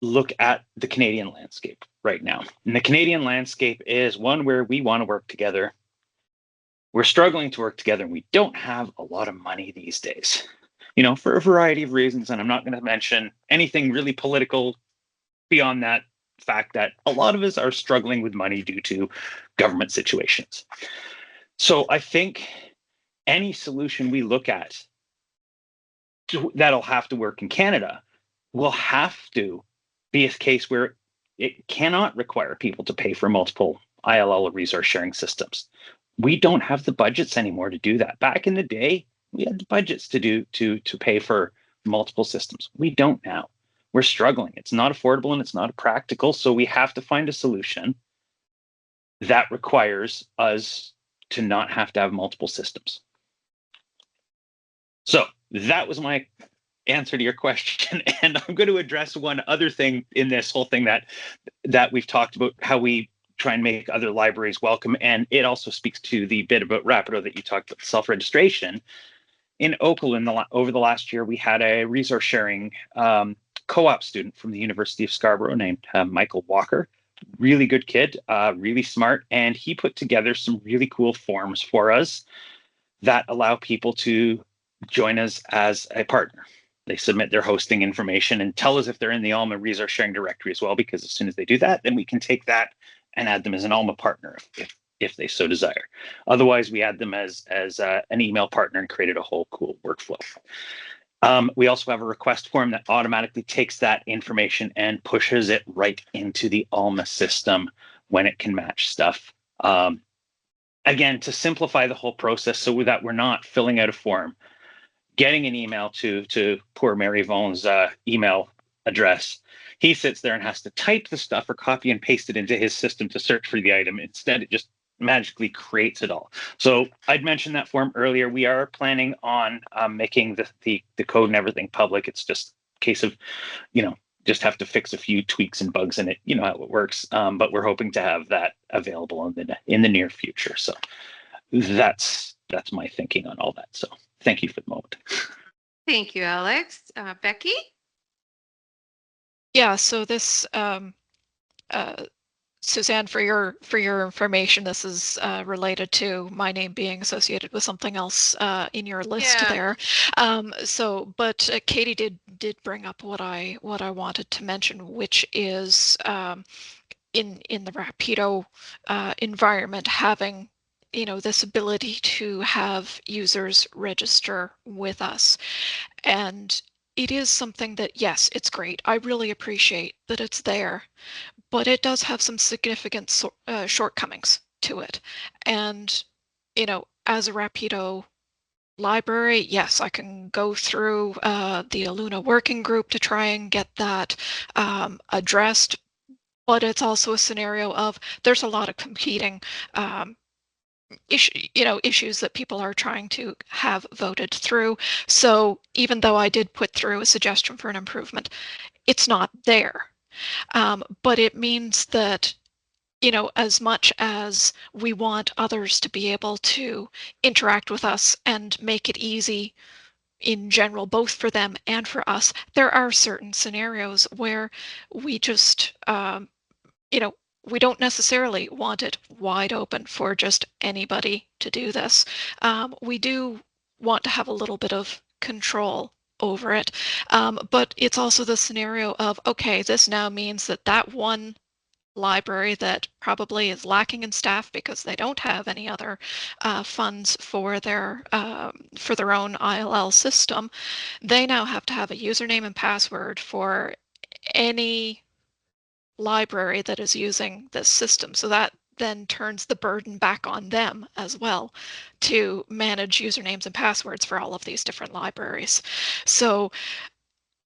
F: look at the Canadian landscape right now. And the Canadian landscape is one where we want to work together. We're struggling to work together, and we don't have a lot of money these days, for a variety of reasons. And I'm not going to mention anything really political beyond that fact that a lot of us are struggling with money due to government situations. So I think any solution we look at that'll have to work in Canada will have to be a case where it cannot require people to pay for multiple ILL or resource sharing systems. We don't have the budgets anymore to do that. Back in the day, we had the budgets to pay for multiple systems. We don't now. We're struggling. It's not affordable and it's not practical. So we have to find a solution that requires us to not have to have multiple systems. So that was my answer to your question. And I'm going to address one other thing in this whole thing that we've talked about, how we try and make other libraries welcome. And it also speaks to the bit about Rapido that you talked about, self-registration. In Oakland, over the last year, we had a resource sharing co-op student from the University of Scarborough named Michael Walker. Really good kid, really smart. And he put together some really cool forms for us that allow people to join us as a partner. They submit their hosting information and tell us if they're in the Alma resource sharing directory as well, because as soon as they do that, then we can take that and add them as an Alma partner if they so desire. Otherwise, we add them as an email partner and created a whole cool workflow. We also have a request form that automatically takes that information and pushes it right into the Alma system when it can match stuff. Again, to simplify the whole process so that we're not filling out a form, getting an email to poor Mary Vaughan's email address. He sits there and has to type the stuff or copy and paste it into his system to search for the item. Instead, it just magically creates it all. So I'd mentioned that form earlier. We are planning on making the code and everything public. It's just a case of, just have to fix a few tweaks and bugs in it. You know how it works. But we're hoping to have that available in the near future. So that's my thinking on all that. So thank you for the moment.
A: Thank you, Alex. Becky?
C: Yeah, so this, Suzanne, for your information, this is related to my name being associated with something else in your list there. But Katie did bring up what I wanted to mention, which is in the Rapido environment, having this ability to have users register with us. And it is something that, yes, it's great. I really appreciate that it's there, but it does have some significant shortcomings to it. And, as a Rapido library, yes, I can go through the Aluna working group to try and get that addressed, but it's also a scenario of there's a lot of competing issues that people are trying to have voted through. So even though I did put through a suggestion for an improvement, it's not there. But it means that, you know, as much as we want others to be able to interact with us and make it easy in general, both for them and for us, there are certain scenarios where we just, you know, we don't necessarily want it wide open for just anybody to do this. We do want to have a little bit of control over it. But it's also the scenario of, okay, this now means that that one library that probably is lacking in staff because they don't have any other funds for their own ILL system, they now have to have a username and password for any library that is using this system. So that then turns the burden back on them as well to manage usernames and passwords for all of these different libraries. So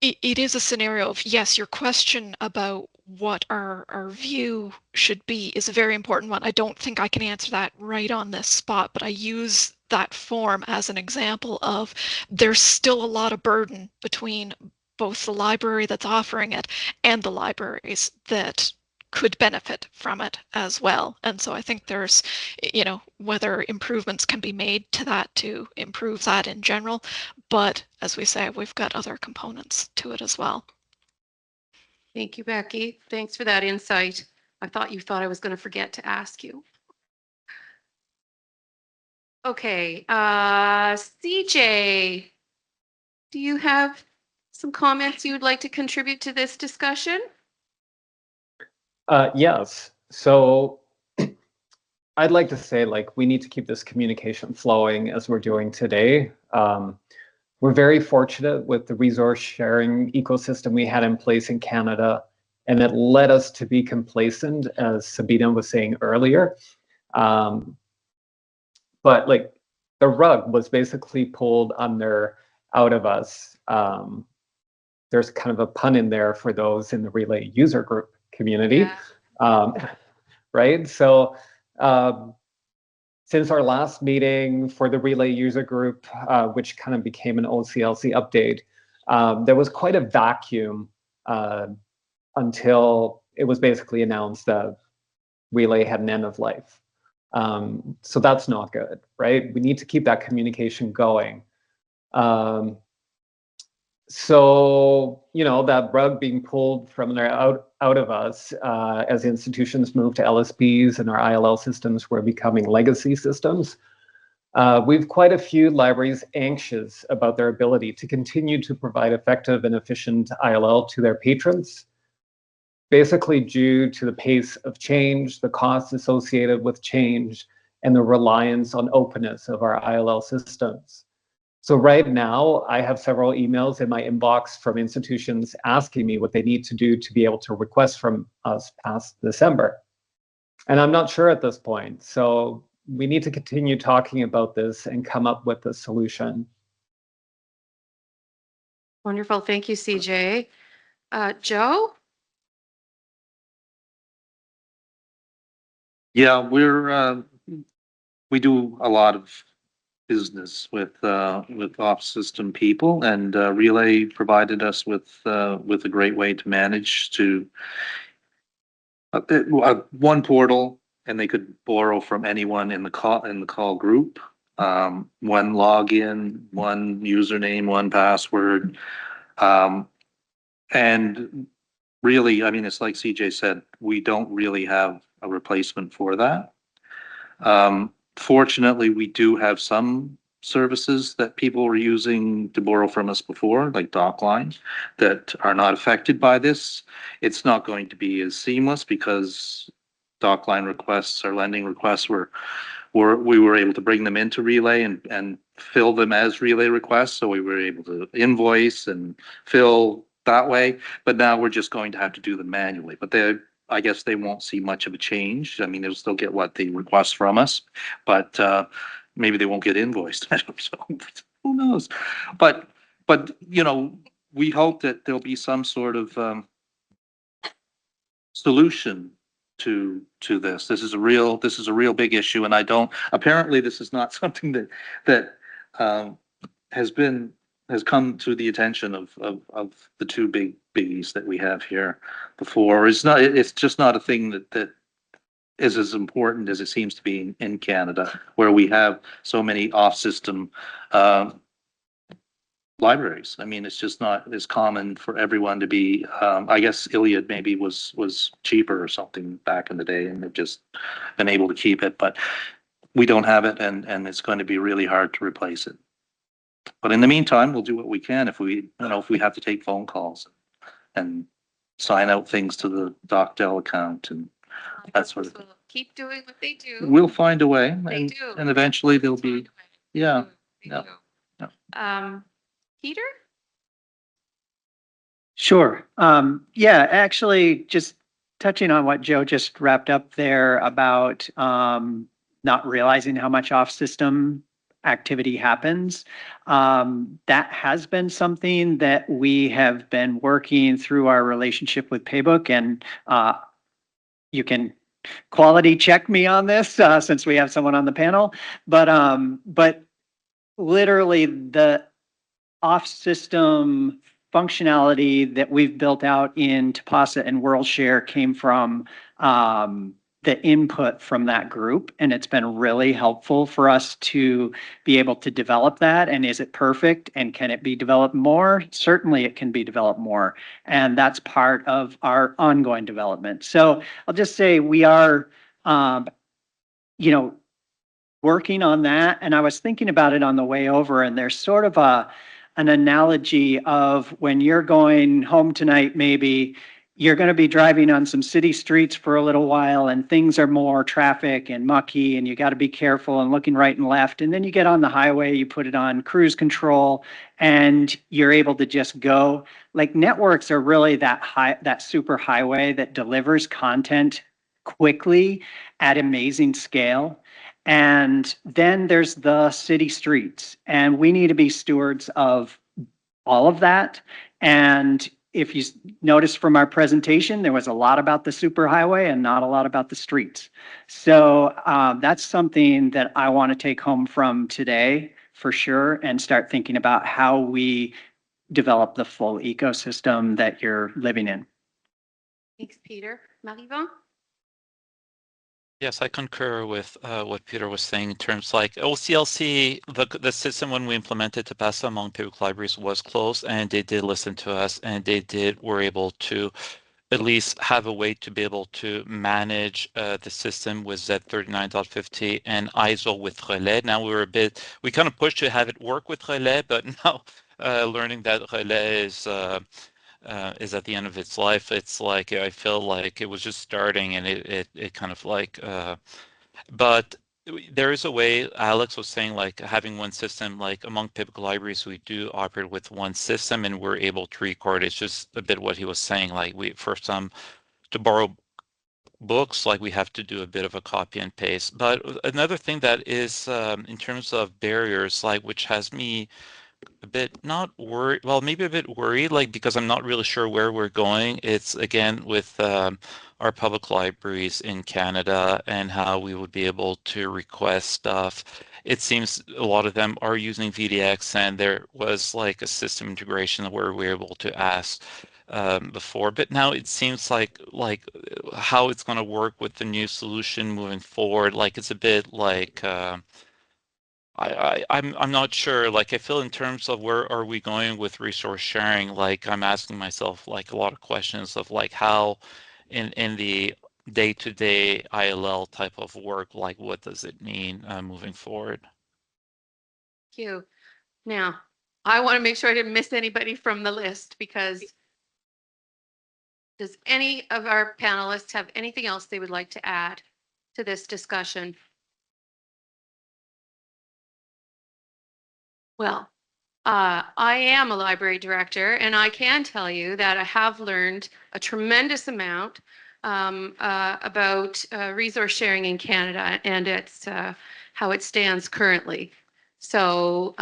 C: it is a scenario of, yes, your question about what our view should be is a very important one. I don't think I can answer that right on this spot, but I use that form as an example of there's still a lot of burden between both the library that's offering it and the libraries that could benefit from it as well. And so I think there's, you know, whether improvements can be made to that to improve that in general. But as we say, we've got other components to it as well.
A: Thank you, Becky. Thanks for that insight. I thought I was going to forget to ask you. Okay, CJ, do you have some comments you would like to contribute to this discussion?
E: Yes. So I'd like to say, like, we need to keep this communication flowing as we're doing today. We're very fortunate with the resource sharing ecosystem we had in place in Canada, and it led us to be complacent, as Sabina was saying earlier. But like, the rug was basically pulled out of us. There's kind of a pun in there for those in the Relay user group community. Yeah. Right? So since our last meeting for the Relay user group, which kind of became an OCLC update, there was quite a vacuum until it was basically announced that Relay had an end of life. So that's not good, right? We need to keep that communication going. So, you know, that rug being pulled from there out of us as institutions move to LSPs and our ILL systems were becoming legacy systems. We've quite a few libraries anxious about their ability to continue to provide effective and efficient ILL to their patrons, basically due to the pace of change, the costs associated with change, and the reliance on openness of our ILL systems. So right now, I have several emails in my inbox from institutions asking me what they need to do to be able to request from us past December. And I'm not sure at this point. So we need to continue talking about this and come up with a solution.
A: Wonderful. Thank you, CJ. Joe?
B: Yeah, we do a lot of business with off system people, and Relay provided us with a great way to manage to one portal, and they could borrow from anyone in the call group. One login, one username, one password, and really, I mean, it's like CJ said, we don't really have a replacement for that. Fortunately, we do have some services that people were using to borrow from us before, like DocLine, that are not affected by this. It's not going to be as seamless because DocLine requests or lending requests we were able to bring them into Relay and fill them as Relay requests. So we were able to invoice and fill that way. But now we're just going to have to do them manually. But I guess they won't see much of a change. I mean, they'll still get what they request from us, but maybe they won't get invoiced. So who knows? But you know, we hope that there'll be some sort of solution to this. This is a real big issue, and apparently this is not something that has been has come to the attention of the two biggies that we have here before. It's just not a thing that is as important as it seems to be in Canada, where we have so many off-system libraries. I mean, it's just not as common for everyone to be, I guess Iliad maybe was cheaper or something back in the day, and they've just been able to keep it, but we don't have it, and it's going to be really hard to replace it. But in the meantime, we'll do what we can if we have to take phone calls and sign out things to the DocDel account and that sort of thing.
A: Keep doing what they do.
B: We'll find a way,
A: They do.
B: and eventually there'll be, yeah.
A: They
B: Yeah.
A: do. Peter?
J: Sure. Yeah, actually, just touching on what Joe just wrapped up there about not realizing how much off-system activity happens. That has been something that we have been working through our relationship with Paybook, and you can quality check me on this since we have someone on the panel. But literally the off-system functionality that we've built out in Tapasa and WorldShare came from the input from that group, and it's been really helpful for us to be able to develop that. And is it perfect, and can it be developed more? Certainly it can be developed more, and that's part of our ongoing development. So I'll just say we are working on that, and I was thinking about it on the way over, and there's sort of an analogy of when you're going home tonight, maybe you're going to be driving on some city streets for a little while, and things are more traffic and mucky, and you got to be careful and looking right and left. And then you get on the highway, you put it on cruise control, and you're able to just go. Like, networks are really that super highway that delivers content quickly at amazing scale. And then there's the city streets, and we need to be stewards of all of that. And if you notice from our presentation, there was a lot about the superhighway and not a lot about the streets. So that's something that I want to take home from today for sure, and start thinking about how we develop the full ecosystem that you're living in.
A: Thanks, Peter. Marivon?
H: Yes, I concur with what Peter was saying in terms like OCLC, the system when we implemented Tapasa among public libraries was closed, and they did listen to us, and were able to at least have a way to be able to manage the system with Z39.50 and ISO with Relais. Now we kind of pushed to have it work with Relais, but now learning that Relais is at the end of its life, it's like I feel like it was just starting, and it kind of like but there is a way. Alex was saying, like, having one system, like among typical libraries, we do operate with one system and we're able to record. It's just a bit what he was saying, like for some to borrow books, like we have to do a bit of a copy and paste. But another thing that is in terms of barriers, like, which has me a bit not worried, well, maybe a bit worried, like, because I'm not really sure where we're going. It's again with our public libraries in Canada and how we would be able to request stuff. It seems a lot of them are using VDX, and there was like a system integration where we were able to ask before, but now it seems like how it's going to work with the new solution moving forward, like it's a bit like I'm not sure. Like, I feel in terms of where are we going with resource sharing, like I'm asking myself like a lot of questions of like how in the day-to-day ILL type of work, like what does it mean moving forward?
A: Thank you. Now, I want to make sure I didn't miss anybody from the list, because does any of our panelists have anything else they would like to add to this discussion? Well, I am a library director, and I can tell you that I have learned a tremendous amount about resource sharing in Canada and its how it stands currently. So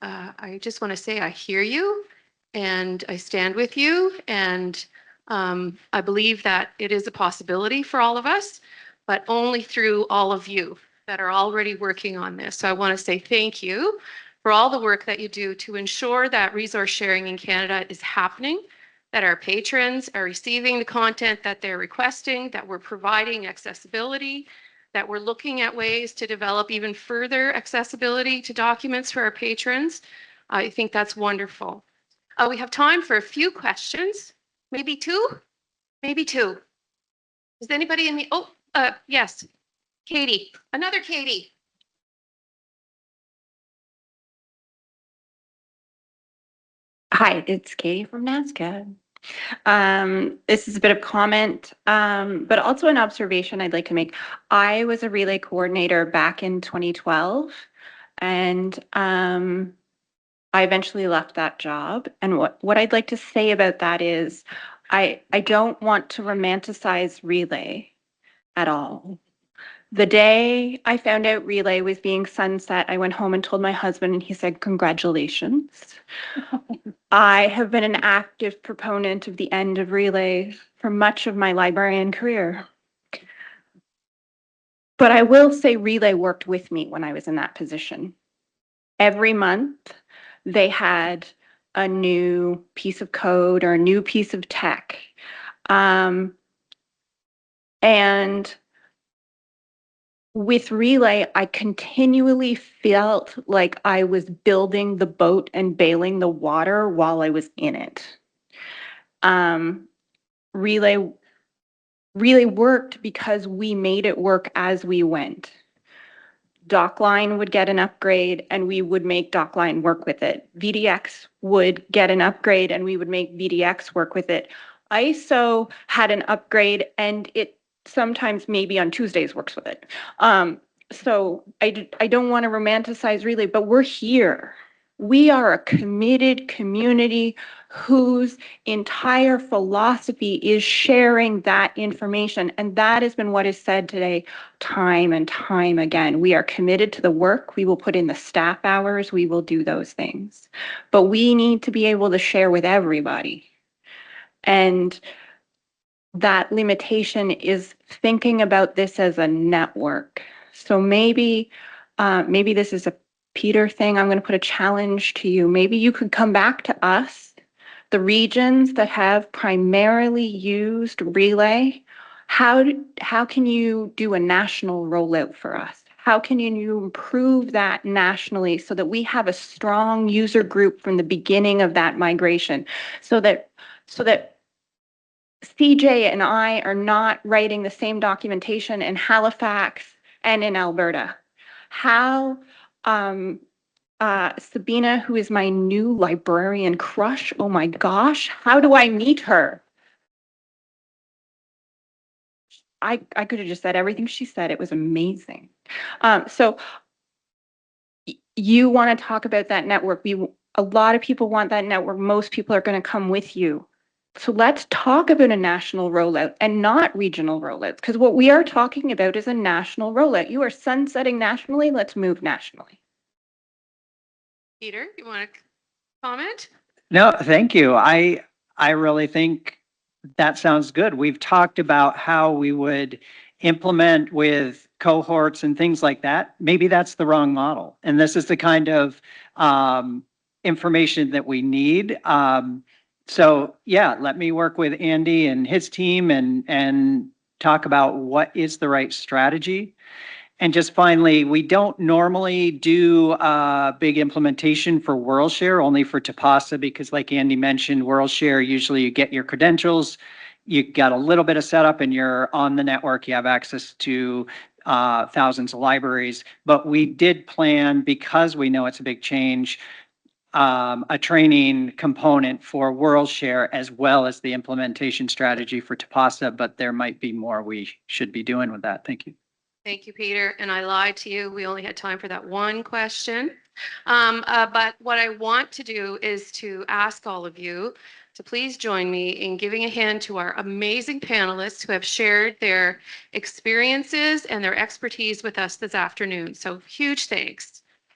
A: I just want to say I hear you, and I stand with you, and I believe that it is a possibility for all of us, but only through all of you that are already working on this. So I want to say thank you for all the work that you do to ensure that resource sharing in Canada is happening, that our patrons are receiving the content that they're requesting, that we're providing accessibility, that we're looking at ways to develop even further accessibility to documents for our patrons. I think that's wonderful. We have time for a few questions, maybe two, maybe two. Is anybody in the, yes, Katie, another Katie.
M: Hi, it's Katie from NASCA. This is a bit of comment, but also an observation I'd like to make. I was a relay coordinator back in 2012, and I eventually left that job. And what I'd like to say about that is I don't want to romanticize relay at all. The day I found out relay was being sunset, I went home and told my husband, and he said, "Congratulations." I have been an active proponent of the end of relay for much of my librarian career. But I will say relay worked with me when I was in that position. Every month, they had a new piece of code or a new piece of tech. And with relay, I continually felt like I was building the boat and bailing the water while I was in it. Relay worked because we made it work as we went. DocLine would get an upgrade and we would make DocLine work with it. VDX would get an upgrade and we would make VDX work with it. ISO had an upgrade and it sometimes maybe on Tuesdays works with it. So I don't want to romanticize relay, but we're here. We are a committed community whose entire philosophy is sharing that information. And that has been what is said today time and time again. We are committed to the work. We will put in the staff hours. We will do those things. But we need to be able to share with everybody. And that limitation is thinking about this as a network. So maybe this is a Peter thing. I'm going to put a challenge to you. Maybe you could come back to us, the regions that have primarily used relay. How can you do a national rollout for us? How can you improve that nationally so that we have a strong user group from the beginning of that migration, so that CJ and I are not writing the same documentation in Halifax and in Alberta? How Sabina, who is my new librarian crush, oh my gosh, how do I meet her? I could have just said everything she said. It was amazing. So you want to talk about that network. A lot of people want that network. Most people are going to come with you. So let's talk about a national rollout and not regional rollouts, because what we are talking about is a national rollout. You are sunsetting nationally. Let's move nationally.
A: Peter, you want to comment?
J: No, thank you. I really think that sounds good. We've talked about how we would implement with cohorts and things like that. Maybe that's the wrong model. And this is the kind of information that we need. So yeah, let me work with Andy and his team and talk about what is the right strategy. And just finally, we don't normally do a big implementation for WorldShare, only for TPASA, because like Andy mentioned, WorldShare, usually you get your credentials, you got a little bit of setup and you're on the network, you have access to thousands of libraries. But we did plan, because we know it's a big change, a training component for WorldShare as well as the implementation strategy for TPASA, but there might be more we should be doing with that. Thank you.
A: Thank you, Peter. And I lied to you. We only had time for that one question. But what I want to do is to ask all of you to please join me in giving a hand to our amazing panelists who have shared their experiences and their expertise with us this afternoon. So huge thanks.